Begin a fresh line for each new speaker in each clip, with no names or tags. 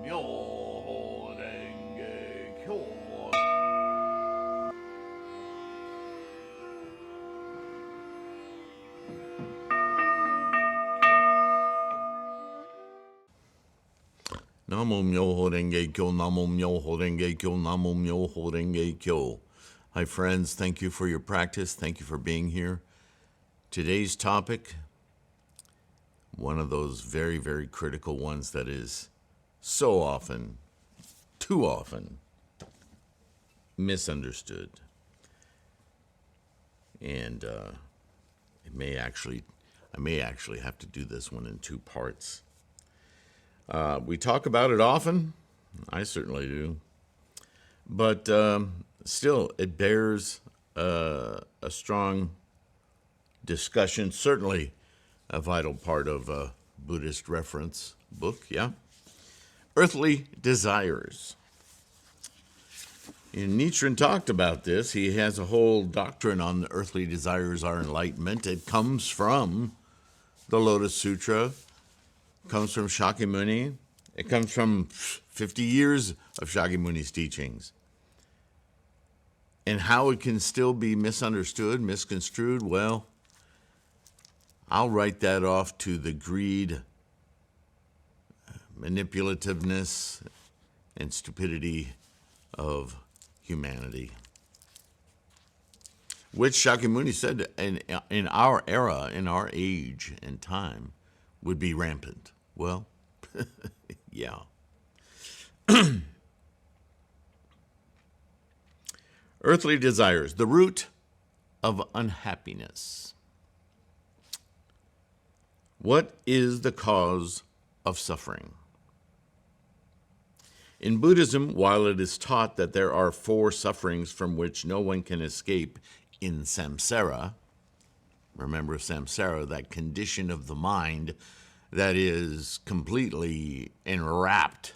Myoho Renge Kyo. Namo Myoho Renge Kyo, Namo Myoho Renge Kyo, Namo Myoho Renge Kyo. Hi friends, thank you for your practice. Thank you for being here. Today's topic, one of those very, very critical ones that is so often, too often, misunderstood. And I may actually have to do this one in two parts. We talk about it often. I certainly do. But still, it bears a strong discussion, certainly a vital part of a Buddhist reference book, yeah? Earthly desires. And Nichiren talked about this. He has a whole doctrine on the earthly desires are enlightenment. It comes from the Lotus Sutra, comes from Shakyamuni. It comes from 50 years of Shakyamuni's teachings. And how it can still be misunderstood, misconstrued, well, I'll write that off to the greed, manipulativeness, and stupidity of humanity. Which Shakyamuni said in our era, in our age and time, would be rampant. Well, yeah. Earthly desires, the root of unhappiness. What is the cause of suffering? In Buddhism, while it is taught that there are 4 sufferings from which no one can escape in samsara, remember samsara, that condition of the mind that is completely enwrapped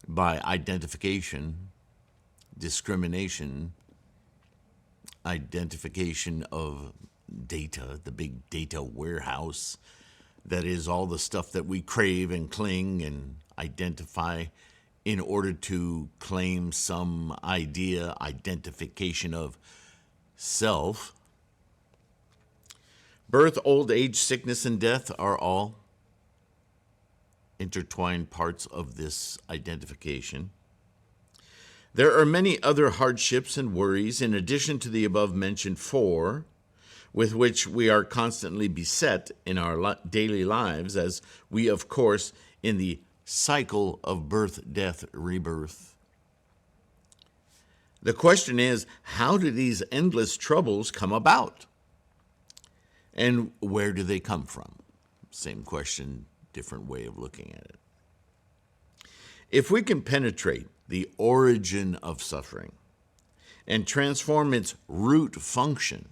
by identification, discrimination, identification of data, the big data warehouse that is all the stuff that we crave and cling and identify in order to claim some idea, identification of self. Birth, old age, sickness, and death are all intertwined parts of this identification. There are many other hardships and worries in addition to the above-mentioned 4, with which we are constantly beset in our daily lives, as we, of course, in the cycle of birth, death, rebirth. The question is, how do these endless troubles come about? And where do they come from? Same question, different way of looking at it. If we can penetrate the origin of suffering and transform its root function,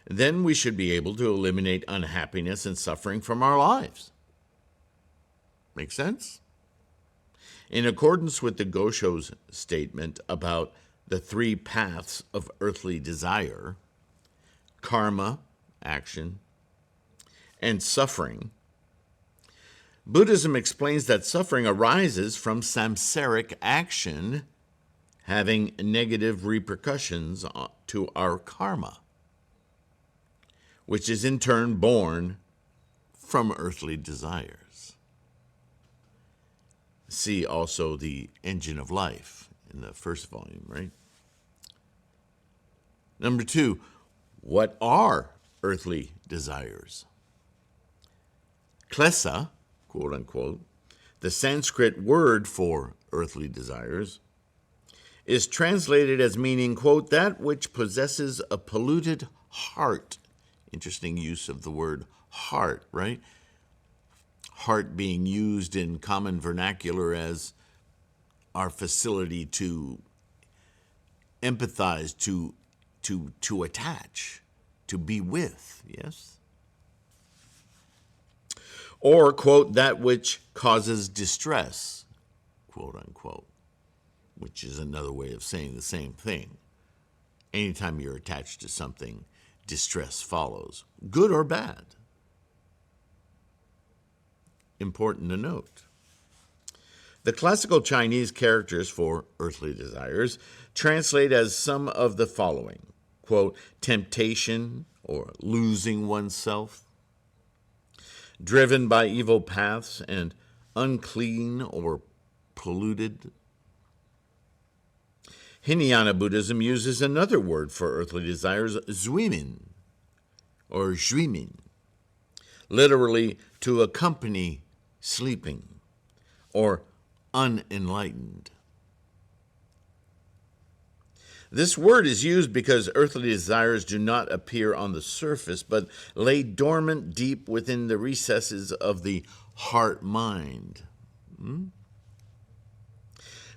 then we should be able to eliminate unhappiness and suffering from our lives. Make sense? In accordance with the Gosho's statement about the 3 paths of earthly desire, karma, action, and suffering, Buddhism explains that suffering arises from samsaric action having negative repercussions to our karma, which is in turn born from earthly desires. See also the Engine of Life in the first volume, right? Number 2, what are earthly desires? Klesa, quote unquote, the Sanskrit word for earthly desires, is translated as meaning, quote, that which possesses a polluted heart. Interesting use of the word heart, right? Heart being used in common vernacular as our facility to empathize, to attach, to be with, yes? Or, quote, that which causes distress, quote unquote, which is another way of saying the same thing. Anytime you're attached to something, distress follows, good or bad. Important to note. The classical Chinese characters for earthly desires translate as some of the following, quote, temptation or losing oneself, driven by evil paths and unclean or polluted. Hinayana Buddhism uses another word for earthly desires, zuimin, or zhuimin, literally to accompany sleeping, or unenlightened. This word is used because earthly desires do not appear on the surface, but lay dormant deep within the recesses of the heart-mind.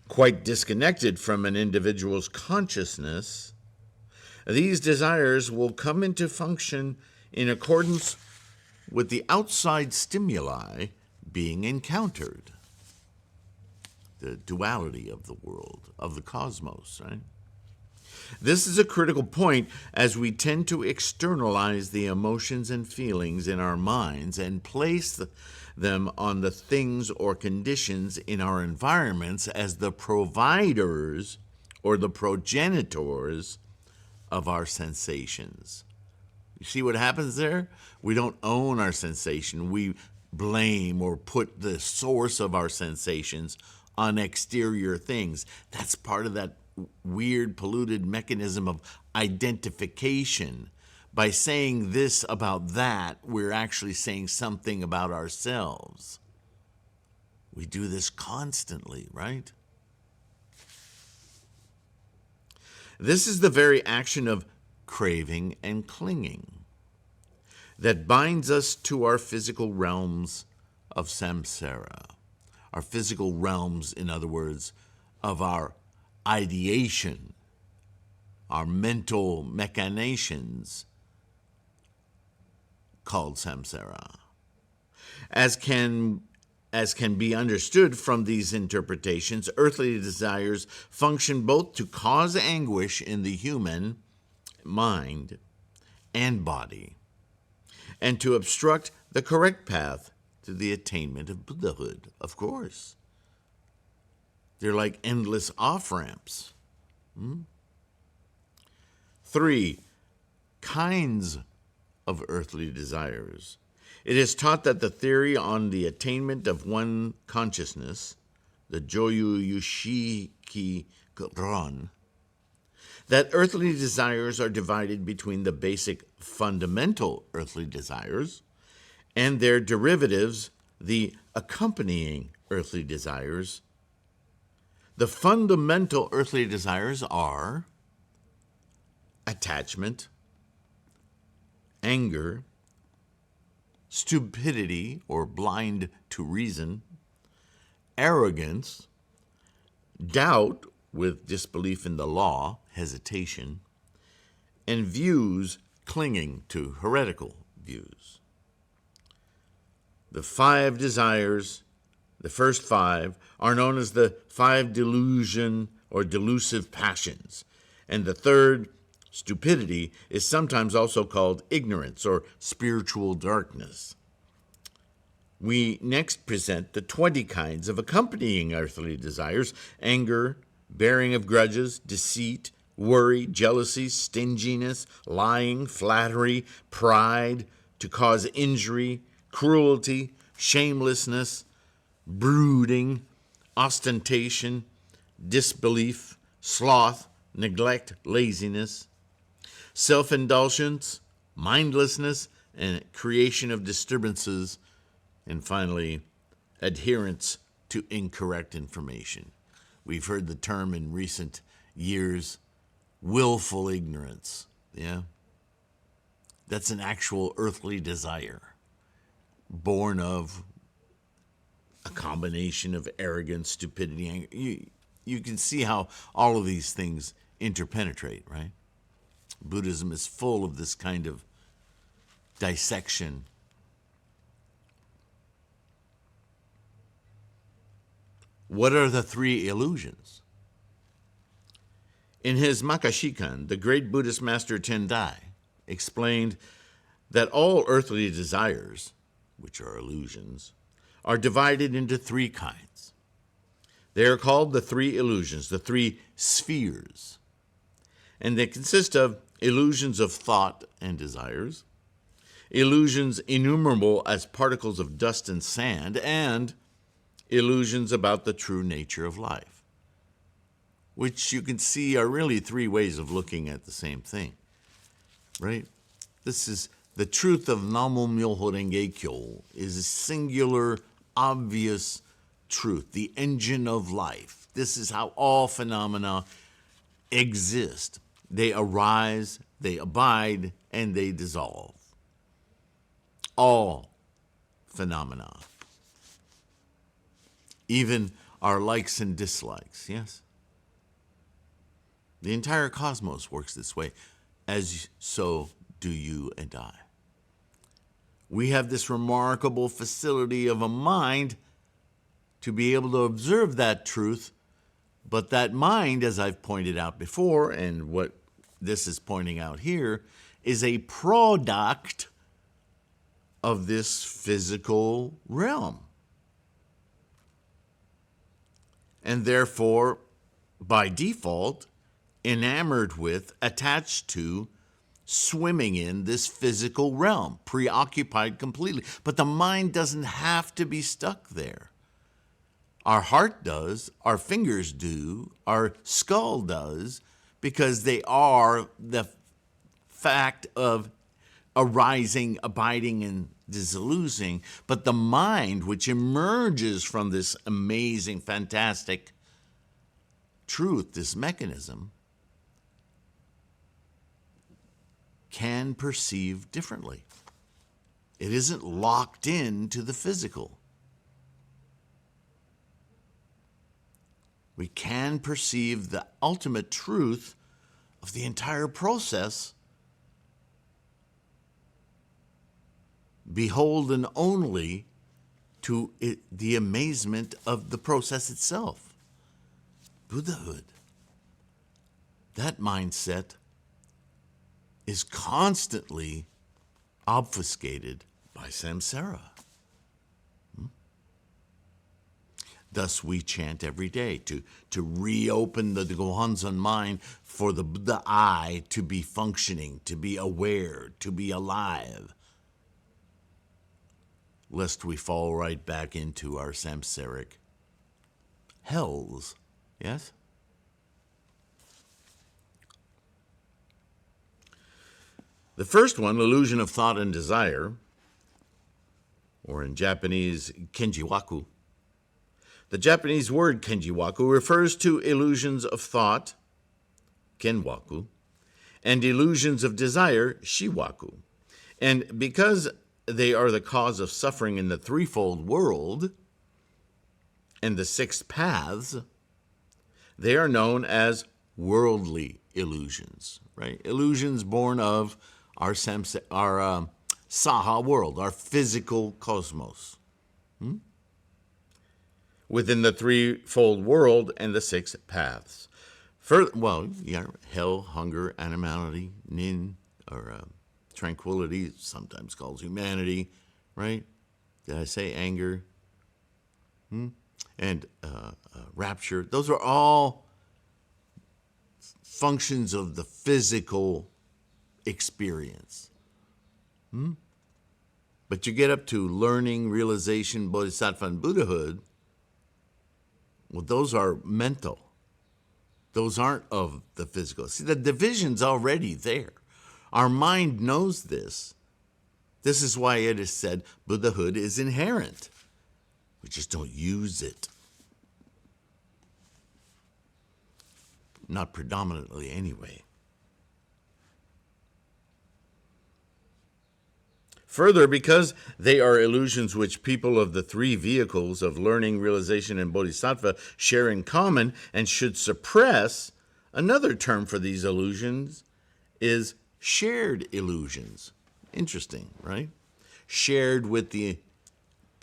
Quite disconnected from an individual's consciousness, these desires will come into function in accordance with the outside stimuli being encountered. The duality of the world, of the cosmos, right? This is a critical point as we tend to externalize the emotions and feelings in our minds and place them on the things or conditions in our environments as the providers or the progenitors of our sensations. You see what happens there? We don't own our sensation. We blame or put the source of our sensations on exterior things. That's part of that weird, polluted mechanism of identification. By saying this about that, we're actually saying something about ourselves. We do this constantly, right? This is the very action of craving and clinging that binds us to our physical realms of samsara. Our physical realms, in other words, of our ideation, our mental machinations called samsara. As can be understood from these interpretations, earthly desires function both to cause anguish in the human mind and body, and to obstruct the correct path to the attainment of Buddhahood, of course. They're like endless off-ramps. 3, kinds of earthly desires. It is taught that the theory on the attainment of one consciousness, the Joyu Yushiki Ron, that earthly desires are divided between the basic fundamental earthly desires and their derivatives, the accompanying earthly desires. The fundamental earthly desires are attachment, anger, stupidity or blind to reason, arrogance, doubt with disbelief in the law, hesitation, and views clinging to heretical views. The 5 desires, the first 5, are known as the 5 delusion or delusive passions, and the third, stupidity, is sometimes also called ignorance or spiritual darkness. We next present the 20 kinds of accompanying earthly desires: anger, bearing of grudges, deceit, worry, jealousy, stinginess, lying, flattery, pride, to cause injury, cruelty, shamelessness, brooding, ostentation, disbelief, sloth, neglect, laziness, self-indulgence, mindlessness, and creation of disturbances, and finally, adherence to incorrect information. We've heard the term in recent years, willful ignorance. Yeah? That's an actual earthly desire, born of a combination of arrogance, stupidity, anger. You can see how all of these things interpenetrate, right? Buddhism is full of this kind of dissection. What are the 3 illusions? In his Makashikan, the great Buddhist master Tendai explained that all earthly desires, which are illusions, are divided into 3 kinds. They are called the three illusions, the three spheres. And they consist of illusions of thought and desires, illusions innumerable as particles of dust and sand, and illusions about the true nature of life, which you can see are really three ways of looking at the same thing, right? This is the truth of Namo Myoho Renge Kyo is a singular, obvious truth, the engine of life. This is how all phenomena exist. They arise, they abide, and they dissolve. All phenomena. Even our likes and dislikes, yes? The entire cosmos works this way, as so do you and I. We have this remarkable facility of a mind to be able to observe that truth, but that mind, as I've pointed out before, and what this is pointing out here, is a product of this physical realm. And therefore, by default, enamored with, attached to, swimming in this physical realm, preoccupied completely. But the mind doesn't have to be stuck there. Our heart does, our fingers do, our skull does, because they are the fact of arising, abiding, and dissoluting. But the mind, which emerges from this amazing, fantastic truth, this mechanism, can perceive differently. It isn't locked into the physical. We can perceive the ultimate truth of the entire process, beholden only to the amazement of the process itself. Buddhahood. That mindset is constantly obfuscated by samsara. Thus we chant every day to reopen the Gohanzon mind for the Buddha eye to be functioning, to be aware, to be alive, lest we fall right back into our samsaric hells. Yes? The first one, illusion of thought and desire, or in Japanese, kenjiwaku. The Japanese word kenjiwaku refers to illusions of thought, kenwaku, and illusions of desire, shiwaku. And because they are the cause of suffering in the threefold world and the six paths, they are known as worldly illusions, right? Illusions born of our saha world, our physical cosmos. Within the threefold world and the six paths. Hell, hunger, animality, nin, or tranquility, sometimes called humanity, right? Did I say anger? And rapture. Those are all functions of the physical experience. But you get up to learning, realization, bodhisattva, and Buddhahood, well, those are mental. Those aren't of the physical. See, the division's already there. Our mind knows this. This is why it is said Buddhahood is inherent. We just don't use it. Not predominantly anyway. Further, because they are illusions which people of the three vehicles of learning, realization, and bodhisattva share in common and should suppress, another term for these illusions is shared illusions. Interesting, right? Shared with the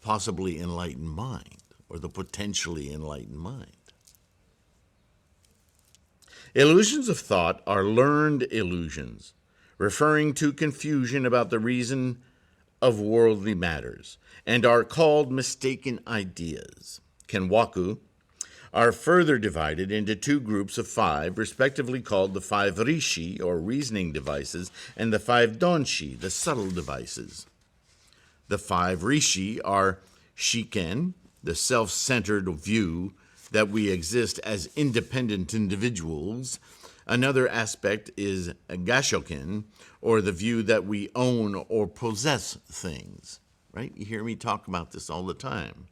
possibly enlightened mind or the potentially enlightened mind. Illusions of thought are learned illusions, referring to confusion about the reason of worldly matters, and are called mistaken ideas. Kenwaku are further divided into two groups of five, respectively called the five rishi, or reasoning devices, and the five donshi, the subtle devices. The five rishi are shiken, the self-centered view that we exist as independent individuals. Another aspect is gashoken, or the view that we own or possess things. Right? You hear me talk about this all the time.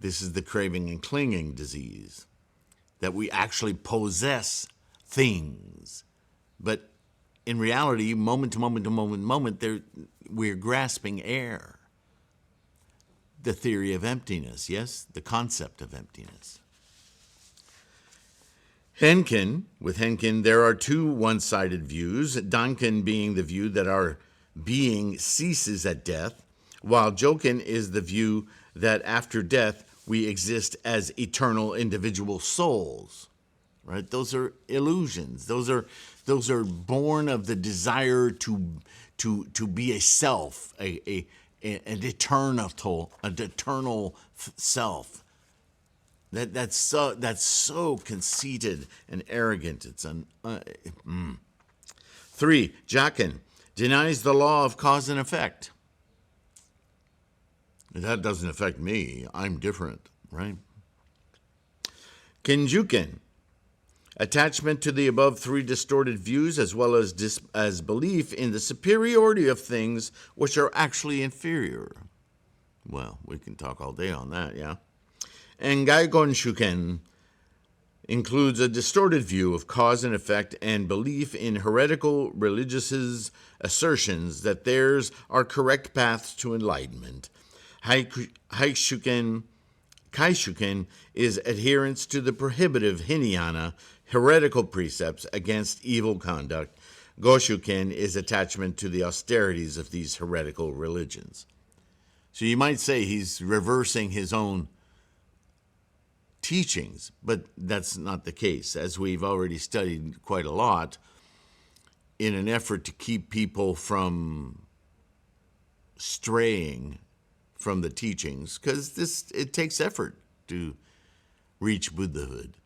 This is the craving and clinging disease, that we actually possess things. But in reality, moment to moment to moment, we're grasping air. The theory of emptiness, yes? The concept of emptiness. Henkin, with Henkin, there are two one-sided views, Danken being the view that our being ceases at death, while Joken is the view that after death we exist as eternal individual souls. Right? Those are illusions. Those are born of the desire to be a self, an eternal self. That's so conceited and arrogant. It's 3. Jaken denies the law of cause and effect. That doesn't affect me. I'm different, right? Kinjuken, attachment to the above three distorted views, as well as belief in the superiority of things which are actually inferior. Well, we can talk all day on that, yeah? And Gaigonshuken includes a distorted view of cause and effect and belief in heretical religious assertions that theirs are correct paths to enlightenment. Kaishuken is adherence to the prohibitive Hinayana, heretical precepts against evil conduct. Goshuken is attachment to the austerities of these heretical religions. So you might say he's reversing his own teachings, but that's not the case. As we've already studied quite a lot, in an effort to keep people from straying from the teachings, because it takes effort to reach Buddhahood.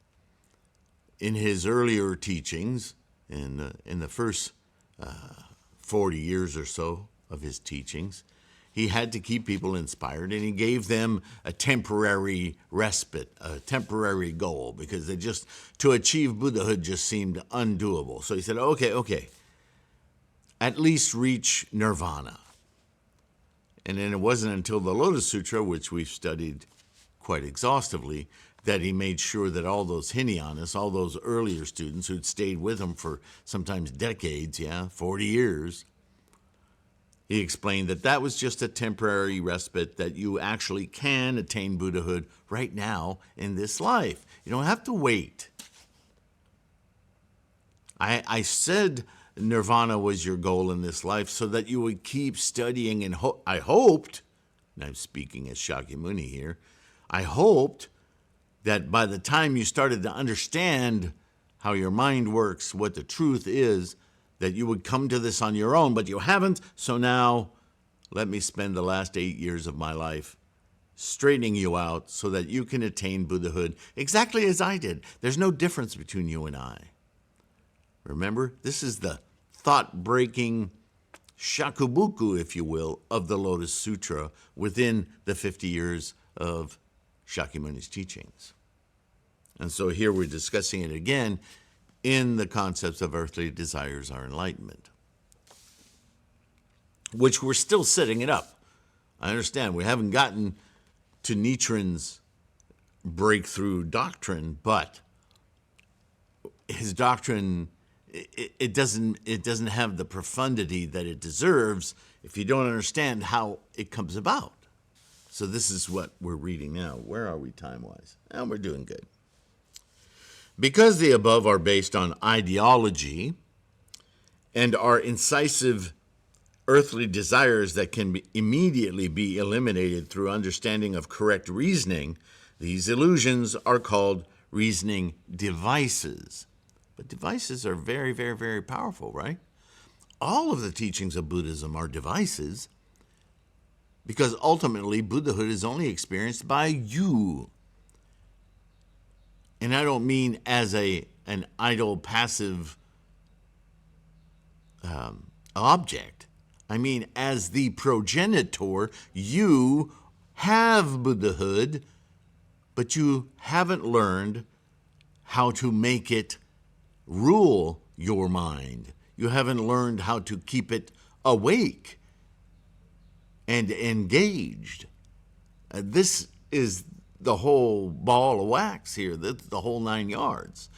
In his earlier teachings, in the first 40 years or so of his teachings, he had to keep people inspired, and he gave them a temporary respite, a temporary goal, because to achieve Buddhahood just seemed undoable. So he said, okay, at least reach nirvana. And then it wasn't until the Lotus Sutra, which we've studied quite exhaustively, that he made sure that all those Hinayanas, all those earlier students who'd stayed with him for sometimes decades, 40 years, he explained that was just a temporary respite, that you actually can attain Buddhahood right now in this life. You don't have to wait. I said nirvana was your goal in this life so that you would keep studying, and I hoped, and I'm speaking as Shakyamuni here, I hoped that by the time you started to understand how your mind works, what the truth is, that you would come to this on your own, but you haven't, so now let me spend the last 8 years of my life straightening you out so that you can attain Buddhahood exactly as I did. There's no difference between you and I. Remember, this is the thought-breaking shakubuku, if you will, of the Lotus Sutra within the 50 years of Shakyamuni's teachings. And so here we're discussing it again in the concepts of earthly desires are enlightenment, which we're still setting it up. I understand we haven't gotten to Nichiren's breakthrough doctrine, but his doctrine, it doesn't have the profundity that it deserves if you don't understand how it comes about. So this is what we're reading now. Where are we time-wise? We're doing good. Because the above are based on ideology and are incisive earthly desires that can immediately be eliminated through understanding of correct reasoning, these illusions are called reasoning devices. But devices are very, very, very powerful, right? All of the teachings of Buddhism are devices, because ultimately Buddhahood is only experienced by you. And I don't mean as an idle, passive object. I mean, as the progenitor, you have Buddhahood, but you haven't learned how to make it rule your mind. You haven't learned how to keep it awake and engaged. This is the whole ball of wax here, the whole 9 yards.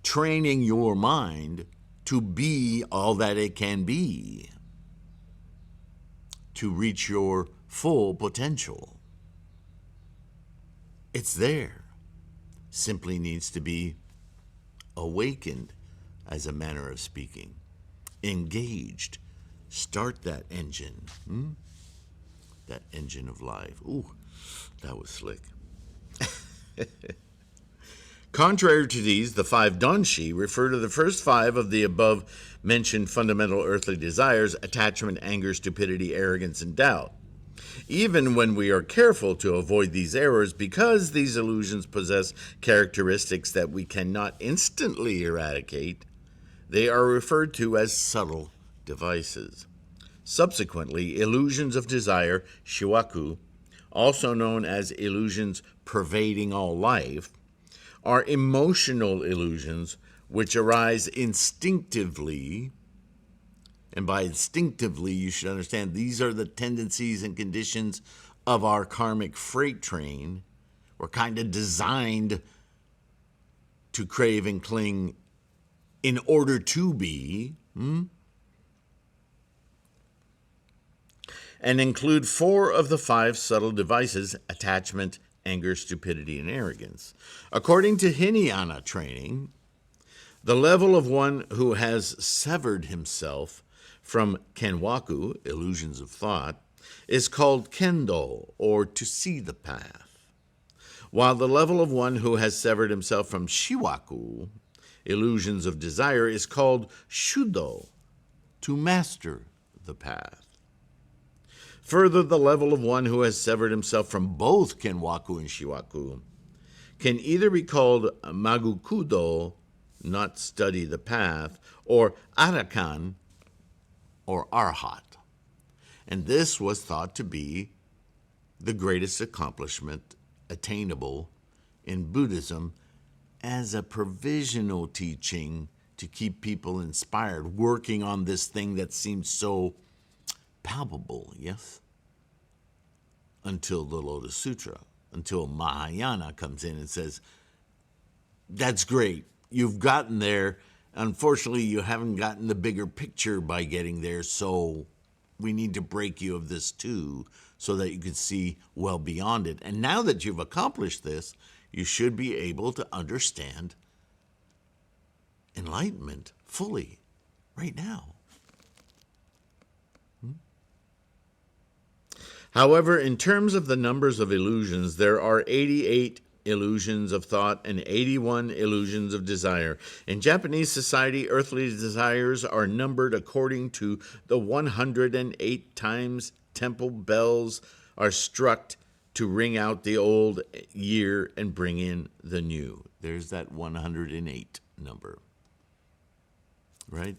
Training your mind to be all that it can be, to reach your full potential. It's there. Simply needs to be awakened, as a manner of speaking. Engaged. Start that engine. That engine of life. Ooh, that was slick. Contrary to these, the 5 Danshi refer to the first 5 of the above-mentioned fundamental earthly desires: attachment, anger, stupidity, arrogance, and doubt. Even when we are careful to avoid these errors, because these illusions possess characteristics that we cannot instantly eradicate, they are referred to as subtle devices. Subsequently, illusions of desire, shiwaku, also known as illusions pervading all life, are emotional illusions which arise instinctively. And by instinctively, you should understand these are the tendencies and conditions of our karmic freight train. We're kind of designed to crave and cling in order to be, and include 4 of the 5 subtle devices: attachment, anger, stupidity, and arrogance. According to Hinayana training, the level of one who has severed himself from kenwaku, illusions of thought, is called kendo, or to see the path, while the level of one who has severed himself from shiwaku, illusions of desire, is called shudo, to master the path. Further, the level of one who has severed himself from both kenwaku and shiwaku can either be called magukudo, not study the path, or arakan, or arhat. And this was thought to be the greatest accomplishment attainable in Buddhism as a provisional teaching to keep people inspired, working on this thing that seems so palpable, yes? Until the Lotus Sutra, until Mahayana comes in and says, that's great, you've gotten there. Unfortunately, you haven't gotten the bigger picture by getting there, so we need to break you of this too, so that you can see well beyond it. And now that you've accomplished this, you should be able to understand enlightenment fully right now. However, in terms of the numbers of illusions, there are 88 illusions of thought and 81 illusions of desire. In Japanese society, earthly desires are numbered according to the 108 times temple bells are struck to ring out the old year and bring in the new. There's that 108 number, right?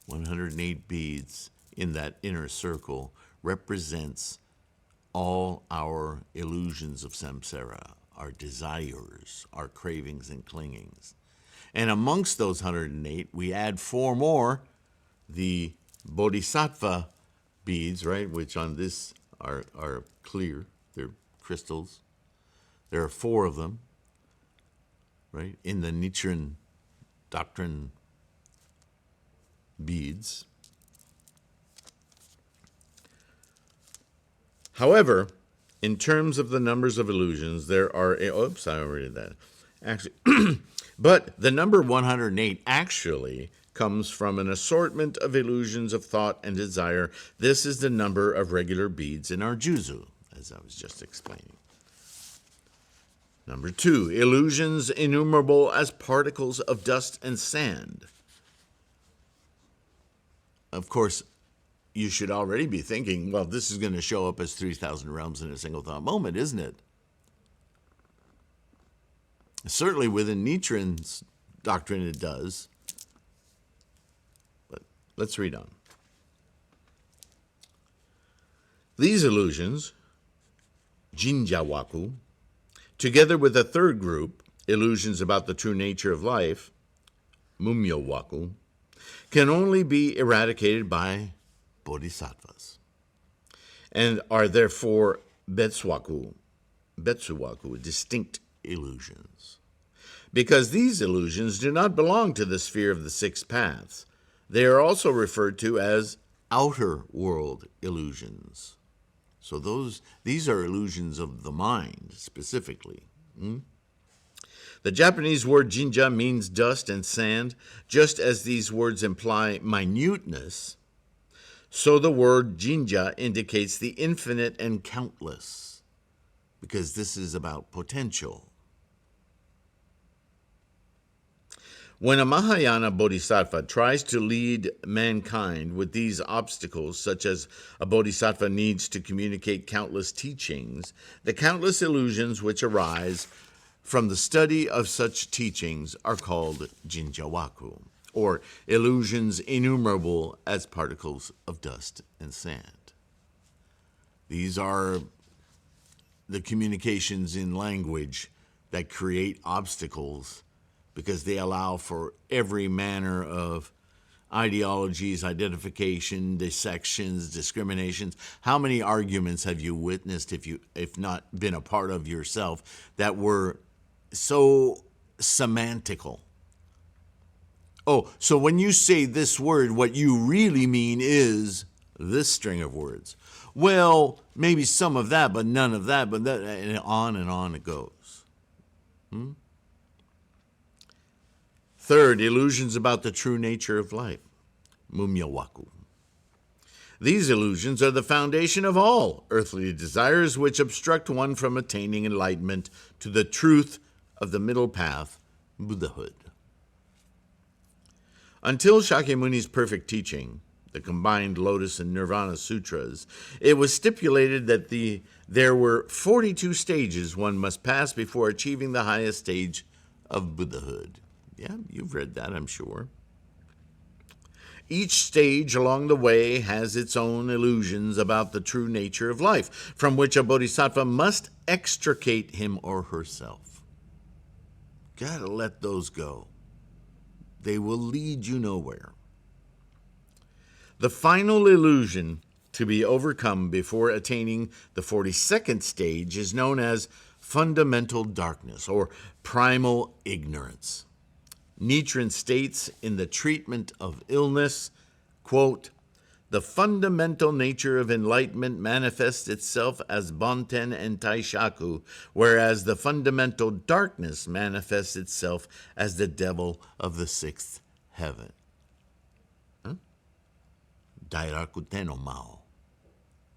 108 beads in that inner circle represents all our illusions of samsara, our desires, our cravings and clingings. And amongst those 108, we add 4 more, the bodhisattva beads, right, which on this are clear, they're crystals. There are 4 of them, right, in the Nichiren doctrine beads. However, in terms of the numbers of illusions, there are, I already did that. Actually, but the number 108 actually comes from an assortment of illusions of thought and desire. This is the number of regular beads in our juzu, as I was just explaining. Number 2, illusions innumerable as particles of dust and sand. Of course, you should already be thinking, well, this is going to show up as 3,000 realms in a single thought moment, isn't it? Certainly within Nichiren's doctrine it does. But let's read on. These illusions, Jinjawaku, together with a third group, illusions about the true nature of life, Mumyowaku, can only be eradicated by bodhisattvas, and are therefore Betsuwaku, distinct illusions. Because these illusions do not belong to the sphere of the six paths, they are also referred to as outer world illusions. So these are illusions of the mind, specifically. The Japanese word jinja means dust and sand. Just as these words imply minuteness, so the word jinja indicates the infinite and countless, because this is about potential. When a Mahayana bodhisattva tries to lead mankind with these obstacles, such as a bodhisattva needs to communicate countless teachings, the countless illusions which arise from the study of such teachings are called jinjawaku, or illusions innumerable as particles of dust and sand. These are the communications in language that create obstacles, because they allow for every manner of ideologies, identification, dissections, discriminations. How many arguments have you witnessed, if not been a part of yourself, that were so semantical? Oh, so when you say this word, what you really mean is this string of words. Well, maybe some of that, but none of that, but that, and on it goes. Third, illusions about the true nature of life, Mumyowaku. These illusions are the foundation of all earthly desires which obstruct one from attaining enlightenment to the truth of the middle path, Buddhahood. Until Shakyamuni's perfect teaching, the combined Lotus and Nirvana Sutras, it was stipulated that there were 42 stages one must pass before achieving the highest stage of Buddhahood. Yeah, you've read that, I'm sure. Each stage along the way has its own illusions about the true nature of life, from which a bodhisattva must extricate him or herself. Gotta let those go. They will lead you nowhere. The final illusion to be overcome before attaining the 42nd stage is known as fundamental darkness, or primal ignorance. Nichiren states in the treatment of illness, quote, "The fundamental nature of enlightenment manifests itself as Bonten and Taishaku, whereas the fundamental darkness manifests itself as the devil of the sixth heaven." Dairakuten no Mao.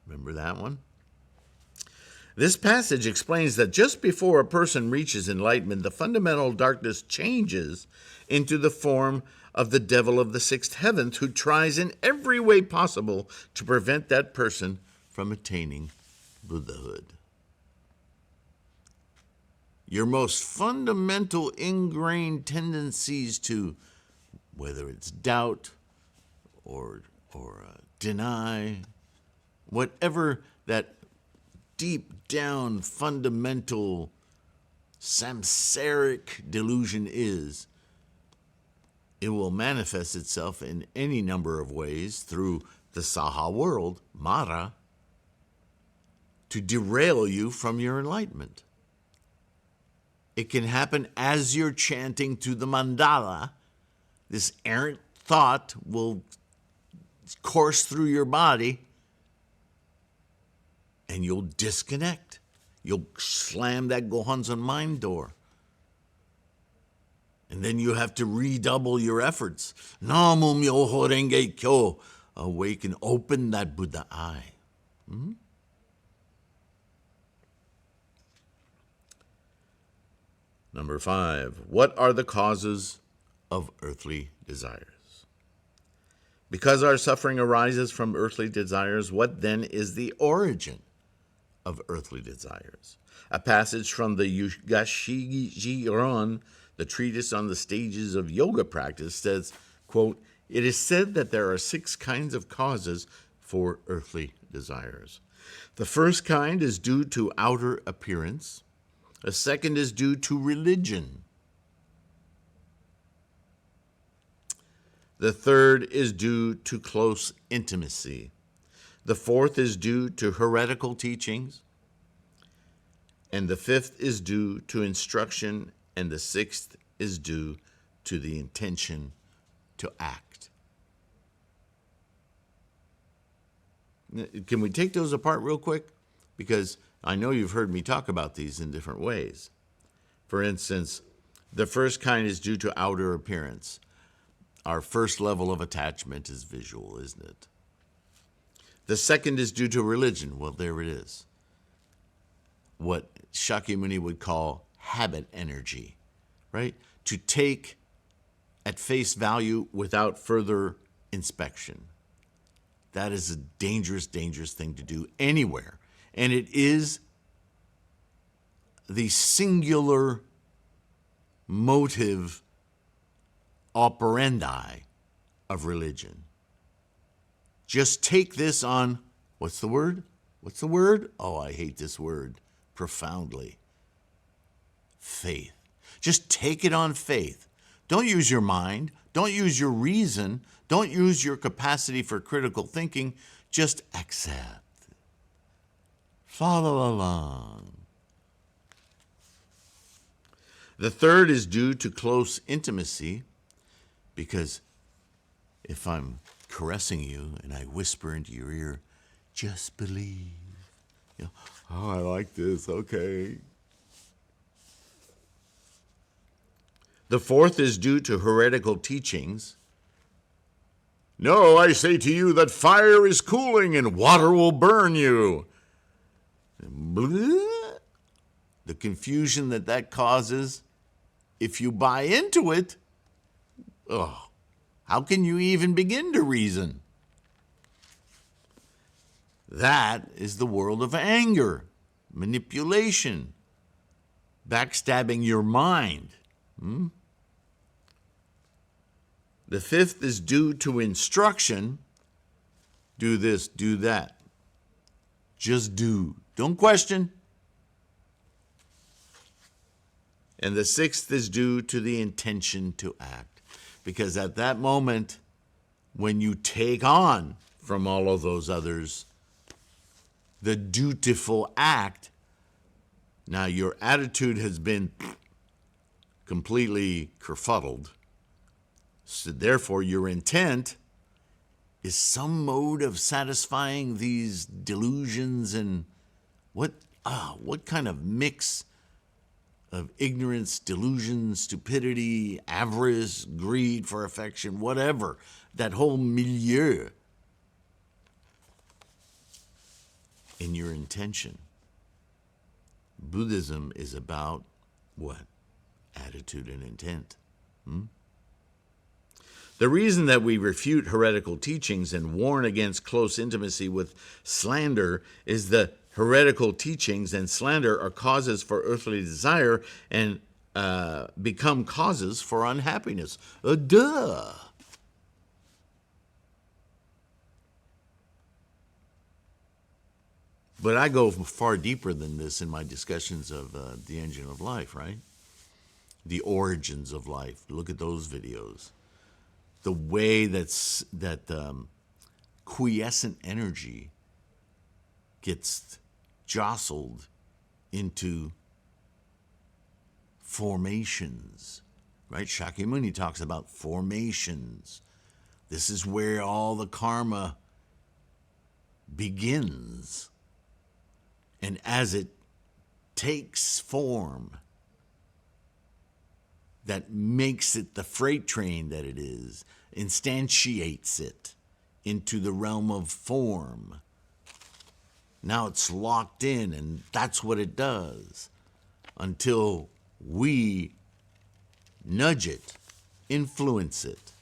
Remember that one? This passage explains that just before a person reaches enlightenment, the fundamental darkness changes into the form of the devil of the sixth heavens, who tries in every way possible to prevent that person from attaining Buddhahood. Your most fundamental ingrained tendencies to, whether it's doubt or deny, whatever that deep down fundamental samsaric delusion is, it will manifest itself in any number of ways through the Saha world, Mara, to derail you from your enlightenment. It can happen as you're chanting to the mandala. This errant thought will course through your body, and you'll disconnect. You'll slam that Gohanzon mind door. And then you have to redouble your efforts. Namu Myoho Renge Kyo. Awaken, open that Buddha eye. Number 5, what are the causes of earthly desires? Because our suffering arises from earthly desires, what then is the origin of earthly desires. A passage from the Yugashigiron, the treatise on the stages of yoga practice, says, quote, "It is said that there are 6 kinds of causes for earthly desires. The first kind is due to outer appearance. A second is due to religion. The third is due to close intimacy. The fourth is due to heretical teachings. And the fifth is due to instruction. And the sixth is due to the intention to act." Can we take those apart real quick? Because I know you've heard me talk about these in different ways. For instance, the first kind is due to outer appearance. Our first level of attachment is visual, isn't it? The second is due to religion. Well, there it is. What Shakyamuni would call habit energy, right? To take at face value without further inspection. That is a dangerous, dangerous thing to do anywhere. And it is the singular motive operandi of religion. Just take this on, what's the word? What's the word? Oh, I hate this word profoundly. Faith. Just take it on faith. Don't use your mind. Don't use your reason. Don't use your capacity for critical thinking. Just accept. Follow along. The third is due to close intimacy, because if I'm caressing you and I whisper into your ear, just believe. You know, oh, I like this, okay. The fourth is due to heretical teachings. No, I say to you that fire is cooling and water will burn you. Blah. The confusion that causes, if you buy into it, oh, how can you even begin to reason? That is the world of anger, manipulation, backstabbing your mind. The fifth is due to instruction. Do this, do that. Just do. Don't question. And the sixth is due to the intention to act. Because at that moment, when you take on from all of those others the dutiful act, now your attitude has been completely kerfuddled. So therefore, your intent is some mode of satisfying these delusions, and what kind of mix of ignorance, delusion, stupidity, avarice, greed for affection, whatever, that whole milieu in your intention. Buddhism is about what? Attitude and intent. The reason that we refute heretical teachings and warn against close intimacy with slander is that heretical teachings and slander are causes for earthly desire and become causes for unhappiness. Duh! But I go far deeper than this in my discussions of the engine of life, right? The origins of life. Look at those videos. The way that quiescent energy gets jostled into formations, right? Shakyamuni talks about formations. This is where all the karma begins. And as it takes form, that makes it the freight train that it is, instantiates it into the realm of form. Now it's locked in, and that's what it does until we nudge it, influence it.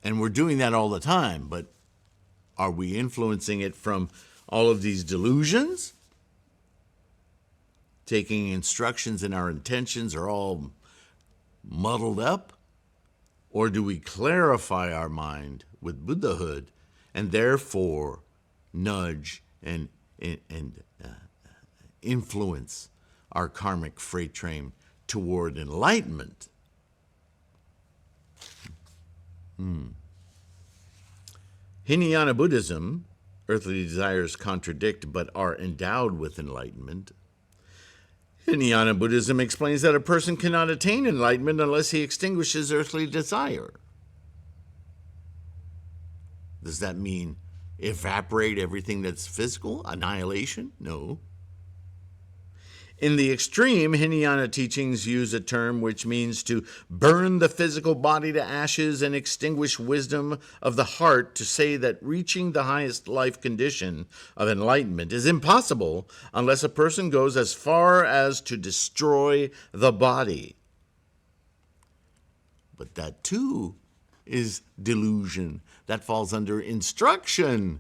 And we're doing that all the time, but are we influencing it from all of these delusions? taking instructions and our intentions are all muddled up? Or do we clarify our mind with Buddhahood and therefore nudge and influence our karmic freight train toward enlightenment? Hinayana Buddhism, earthly desires contradict but are endowed with enlightenment. Hinayana Buddhism explains that a person cannot attain enlightenment unless he extinguishes earthly desire. Does that mean evaporate everything that's physical? Annihilation? No. In the extreme, Hinayana teachings use a term which means to burn the physical body to ashes and extinguish wisdom of the heart, to say that reaching the highest life condition of enlightenment is impossible unless a person goes as far as to destroy the body. But that too is delusion. That falls under instruction,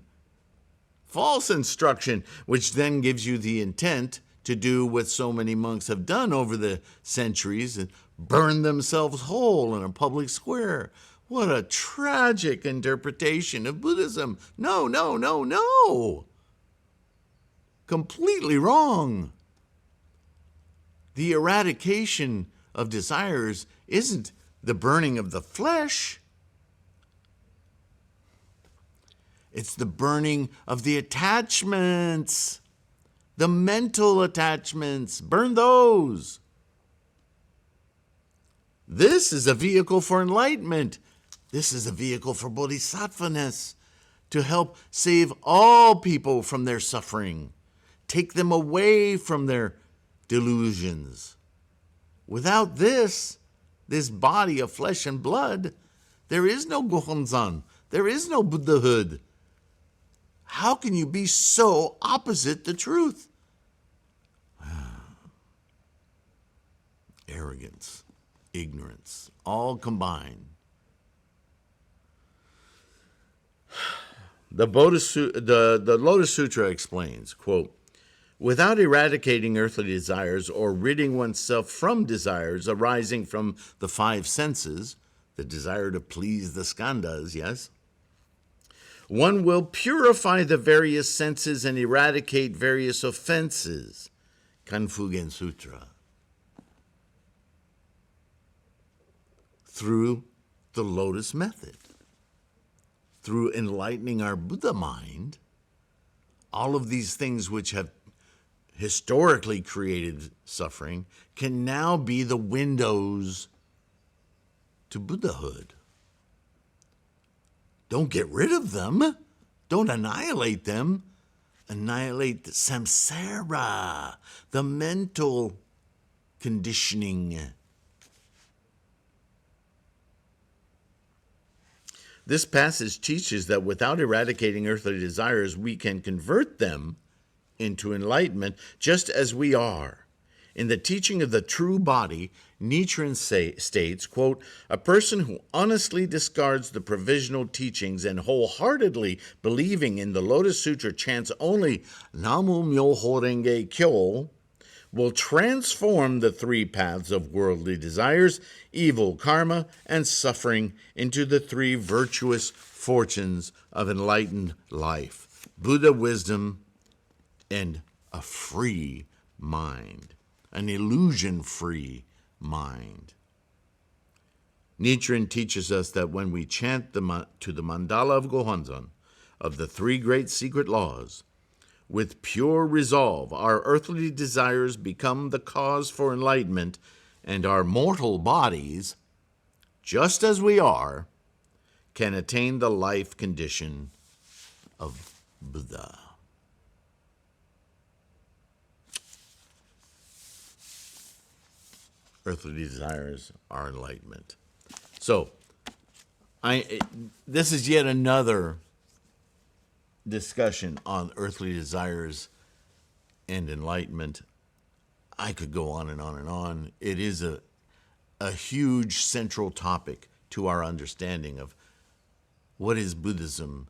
false instruction, which then gives you the intent to do what so many monks have done over the centuries and burn themselves whole in a public square. What a tragic interpretation of Buddhism. No, no, no, no. Completely wrong. The eradication of desires isn't the burning of the flesh. It's the burning of the attachments. The mental attachments, burn those. This is a vehicle for enlightenment. This is a vehicle for bodhisattvaness, to help save all people from their suffering, take them away from their delusions. Without this body of flesh and blood, there is no Gohonzan, there is no Buddhahood. How can you be so opposite the truth? Arrogance, ignorance, all combined. The Lotus Sutra explains, quote, without eradicating earthly desires or ridding oneself from desires arising from the five senses, the desire to please the skandhas, yes, one will purify the various senses and eradicate various offenses. Kanfugen Sutra. Through the Lotus method. Through enlightening our Buddha mind, all of these things which have historically created suffering can now be the windows to Buddhahood. Don't get rid of them. Don't annihilate them. Annihilate the samsara, the mental conditioning. This passage teaches that without eradicating earthly desires, we can convert them into enlightenment just as we are. In the teaching of the true body, Nichiren states, quote, a person who honestly discards the provisional teachings and wholeheartedly believing in the Lotus Sutra chants only Namu Myoho Renge Kyo will transform the three paths of worldly desires, evil karma, and suffering into the three virtuous fortunes of enlightened life, Buddha wisdom, and a free mind, an illusion-free mind. Nichiren teaches us that when we chant to the mandala of Gohonzon, of the three great secret laws, with pure resolve, our earthly desires become the cause for enlightenment, and our mortal bodies, just as we are, can attain the life condition of Buddha. Earthly desires are enlightenment. So, this is yet another discussion on earthly desires and enlightenment. I could go on and on and on. It is a huge central topic to our understanding of what is Buddhism,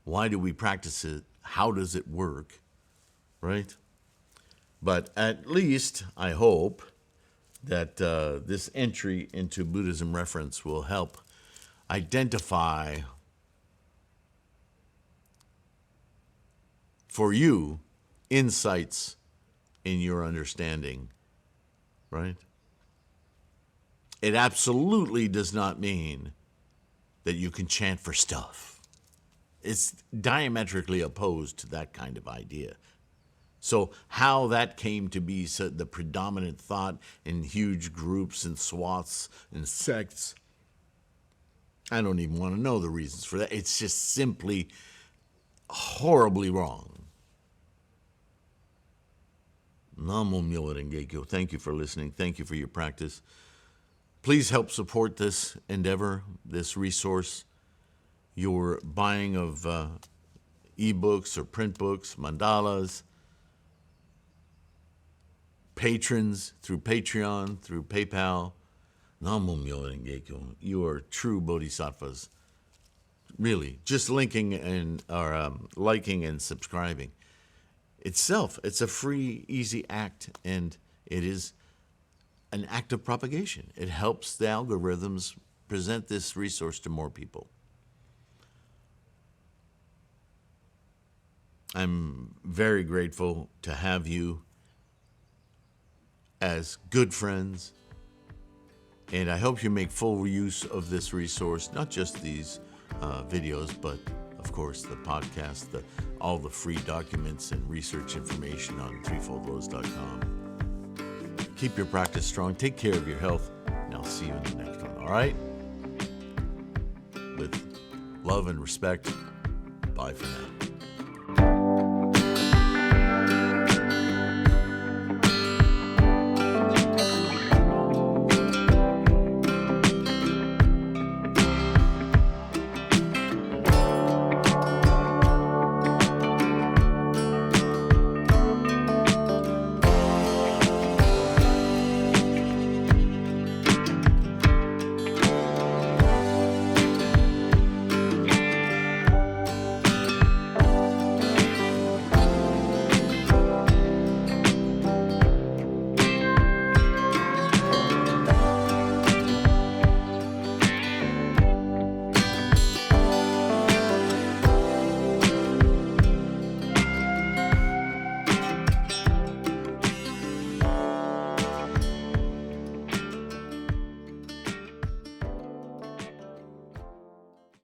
why do we practice it, how does it work, right? But at least I hope that this entry into Buddhism Reference will help identify for you insights in your understanding, right? It absolutely does not mean that you can chant for stuff. It's diametrically opposed to that kind of idea. So how that came to be the predominant thought in huge groups and swaths and sects, I don't even want to know the reasons for that. It's just simply horribly wrong. Namo Myoho Renge Kyo. Thank you for listening. Thank you for your practice. Please help support this endeavor, this resource. Your buying of ebooks or print books, mandalas, patrons through Patreon, through PayPal. Namo Myoho Renge Kyo. You are true bodhisattvas. Really, just linking and or liking and subscribing itself, it's a free, easy act, and it is an act of propagation. It helps the algorithms present this resource to more people. I'm very grateful to have you as good friends, and I hope you make full use of this resource, not just these videos, but of course the podcast, all the free documents and research information on threefoldlotus.com. Keep your practice strong, take care of your health, and I'll see you in the next one, all right? With love and respect, bye for now.